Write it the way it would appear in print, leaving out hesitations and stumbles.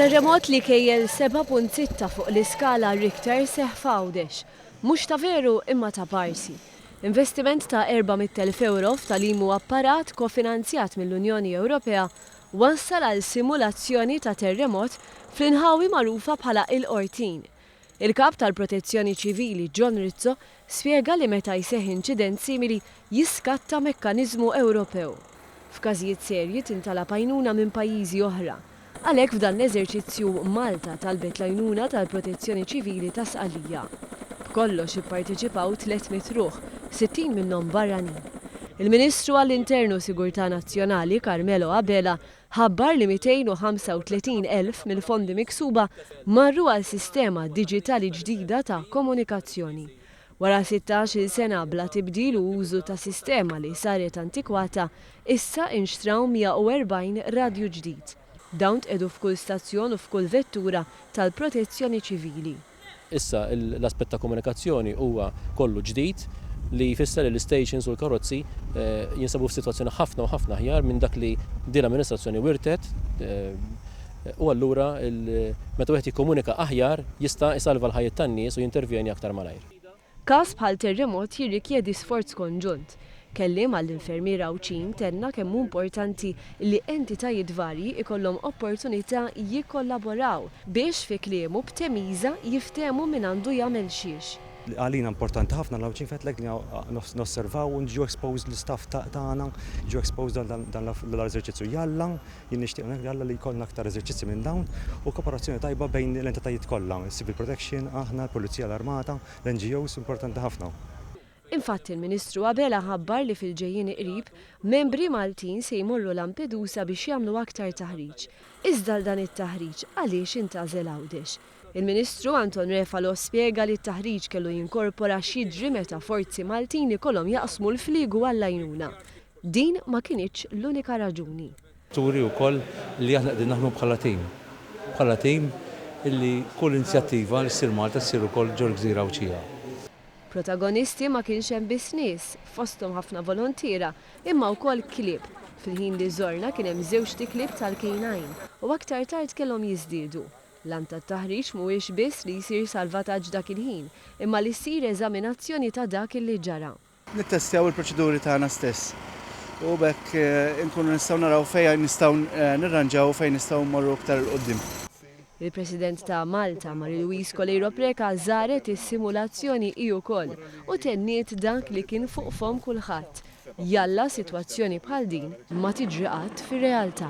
Terremot li kejjel 7.6 fuq l-iskala Richter seħ f'Għawdex, mhux ta' veru imma ta' parsi. Investiment ta' 400,000 euro f'talimu apparat kofinanzjat mill-Unjoni Ewropea wassal għal simulazzjoni ta' terremot fl-inħawi magħrufa bħala il-Qortin. Il-kap tal-Protezzjoni Ċivili John Rizzo spjega li meta jseħħ inċident simili jiskatta mekkaniżmu Ewropew. F'każijiet serji tintalab għajnuna minn pajjiżi oħra. Għalhekk f'dan l-eżerċizzju Malta talbet l-għajnuna tal-Protezzjoni Ċivili ta' Sqallija. B'kollox ipparteċipaw 300 ruħ, 60 minnhom barranin. Il-Ministru għall-Internu Sigurtà Nazzjonali Carmelo Abela ħabbar li 235,000 mill-fondi miksuba marru għal sistema diġitali ġdida ta' komunikazzjoni. Wara 16 sena bla tibdil u użu ta' sistema li saret antikwata, issa inxtraw 140 radju ġdid. Dawn tqedu f'kull stazzjon u f'kull vettura tal-Protezzjoni Ċivili. Issa l-aspett ta' komunikazzjoni huwa kollu ġdid li jfisser li l-stations u l-karozzi jinsabu f'sitwazzjoni ħafna u ħafna aħjar minn dak li din l-amministrazzjoni wirtet u allura meta wieħed jikkomunika aħjar jista' jsalva l-ħajja tan-nies u jintervjeni aktar malajr. Każ bħal terremot jirrikjedi sforz konġunt. Kellim għall-infermiera Awċin tenna kemm hu importanti li entitajiet varji ikollhom opportunità jikkollaboraw biex fi kliemu b'temiża jiftehmu min għandu jagħmel xiex. Għalina importanti ħafna l-Awċin fetlek li nosservaw u nġu exposed l-istaff tagħna, ġu exposed dan l-eżerċizzju jalla, jien nixtieq jalla li jkollna aktar eżerċizzi minn dawn u kooperazzjoni tajba bejn l-entitajiet kollha, civil protection, aħna, l-Pulizija l-Armata, l-NGOs importanti ħafna. Infatti il-Ministru Abela ħabbar li fil-ġejjin qrib membri Maltin se jmorru Lampedusa biex jagħmlu aktar taħriġ. Iżda dan it-taħriġ għaliex intażel Għawdex. Il-Ministru Anton Refalo spjega li t-taħriġ kellu jinkorpora x'jiġri meta forzi Maltin ikollhom jaqsmu l-fliegu għall-għajnuna. Din ma kinitx l-unika raġuni. Turi wkoll li aħna qegħdin naħdmu bħala tim illi kull inizjattiva li ssir Malta ssir ukoll ġol Gżira Awċija. Protagonisti ma kienx hemm biss nies, fosthom ħafna volontiera, imma wkoll klieb. Fil-ħin li żorna kien hemm żewġ klieb tal-K9 u aktar tard kellhom jiżdiedu. Lan tat-taħriġ mhuwiex biss li jsir salvataġġ dak il-ħin, imma li ssir eżaminazzjoni ta' dak li ġara. Nittestjaw il-proċeduri tagħna stess. U bekk inkunu nistgħu naraw fejn nistgħu nirranġaw fejn nistgħu mmorru aktar il qudiem. Il-President ta' Malta, Marie-Louise Coleiro Preca, żaret is-simulazzjoni hi wkoll u tenniet dak li kien fuq fom kulħadd. Jalla sitwazzjoni bħal din ma tiġri qatt fir-realtà.